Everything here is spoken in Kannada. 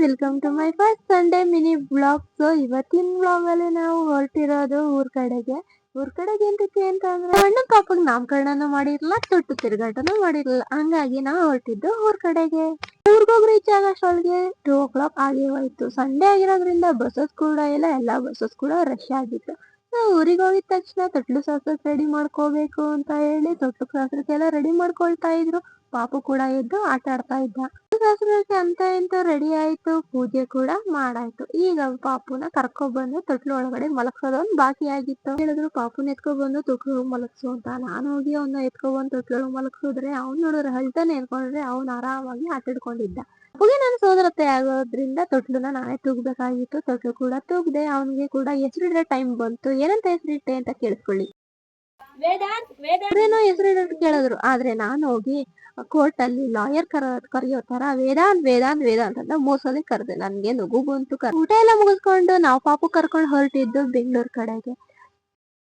Welcome to my first Sunday mini blog. So ಇವತ್ತಿನ ಬ್ಲಾಗ್ ಅಲ್ಲಿ ನಾವು ಹೊರಟಿರೋದು ಊರ್ ಕಡೆಗೆ ಎಂತಕ್ಕೆ ಅಂತ ಅಂದ್ರೆ ಅಣ್ಣ ಪಾಪಗ್ ನಾಮಕರಣನೂ ಮಾಡಿರ್ಲಿಲ್ಲ, ತೊಟ್ಟು ತಿರುಗಾಟನೂ ಮಾಡಿರ್ಲಿಲ್ಲ. ಹಂಗಾಗಿ ನಾವು ಹೊರಟಿದ್ದು ಊರ್ ಕಡೆಗೆ. ಊರ್ಗೋಗಿ ರೀಚ್ ಆಗಷ್ಟೊಳಗೆ 2 o'clock ಆಗೇ ಹೋಯ್ತು. ಸಂಡೇ ಆಗಿರೋದ್ರಿಂದ ಬಸ್ಸಸ್ ಕೂಡ ಇಲ್ಲ, ಎಲ್ಲಾ ಬಸ್ಸಸ್ ಕೂಡ ರಶ್ ಆಗಿತ್ತು. ನಾವು ಊರಿಗೆ ಹೋಗಿದ ತಕ್ಷಣ ತೊಟ್ಲು ಶಾಸ್ತ್ರಕ್ಕೆ ರೆಡಿ ಮಾಡ್ಕೋಬೇಕು ಅಂತ ಹೇಳಿ ತೊಟ್ಲು ಶಾಸ್ತ್ರಕ್ಕೆಲ್ಲ ರೆಡಿ ಮಾಡ್ಕೊಳ್ತಾ ಇದ್ರು. ಪಾಪು ಕೂಡ ಎದ್ದು ಆಟ ಆಡ್ತಾ ಇದ್ದ. ಶಾಸ್ತ್ರಕ್ಕೆ ಅಂತ ಇಂತ ರೆಡಿ ಆಯ್ತು, ಪೂಜೆ ಕೂಡ ಮಾಡಾಯ್ತು. ಈಗ ಪಾಪುನ ಕರ್ಕೊಬಂದು ತೊಟ್ಲು ಒಳಗಡೆ ಮಲಗ್ಸೋದೊಂದು ಬಾಕಿ ಆಗಿತ್ತು. ಹೇಳಿದ್ರು ಪಾಪುನ ಎತ್ಕೊಬಂದು ತೊಟ್ಲು ಮಲಗ್ಸು ಅಂತ. ನಾನು ಹೋಗಿ ಅವನ್ನ ಎತ್ಕೊಬಂದು ತೊಟ್ಲು ಮಲಗ್ಸಿದ್ರೆ ಅವ್ನು ನೋಡಿದ್ರೆ ಅಳ್ತಾನೆ ಅನ್ಕೊಂಡ್ರೆ ಅವ್ನು ಆರಾಮಾಗಿ ಆಟಾಡ್ಕೊಂಡಿದ್ದ. ಅಪ್ಪಗೆ ನಾನು ಸೋದರತ್ತೆ ಆಗೋದ್ರಿಂದ ತೊಟ್ಲುನ ನಾನೇ ತೂಗ್ಬೇಕಾಗಿತ್ತು. ತೊಟ್ಲು ಕೂಡ ತೂಗ್ದೆ. ಅವನಿಗೆ ಕೂಡ ಹೆಸರಿಡೋ ಟೈಮ್ ಬಂತು. ಏನಂತ ಹೆಸರಿಟ್ಟೆ ಅಂತ ಕೇಳಿಸ್ಕೊಳ್ಳಿ. ಏನೋ ಹೆಸರಿಡೋದು ಕೇಳಿದ್ರು. ಆದ್ರೆ ನಾನು ಹೋಗಿ ಕೋರ್ಟ್ ಅಲ್ಲಿ ಲಾಯರ್ ಕರೆಯೋ ತರ ವೇದಾಂತ್ ಅಂತ 3 ಸಲ ಕರೆದೆ. ನನ್ಗೆ ನಗು ಬಂತು. ಊಟ ಎಲ್ಲ ಮುಗಿಸ್ಕೊಂಡು ನಾವು ಪಾಪು ಕರ್ಕೊಂಡು ಹೊರಟಿದ್ದು ಬೆಂಗಳೂರು ಕಡೆಗೆ.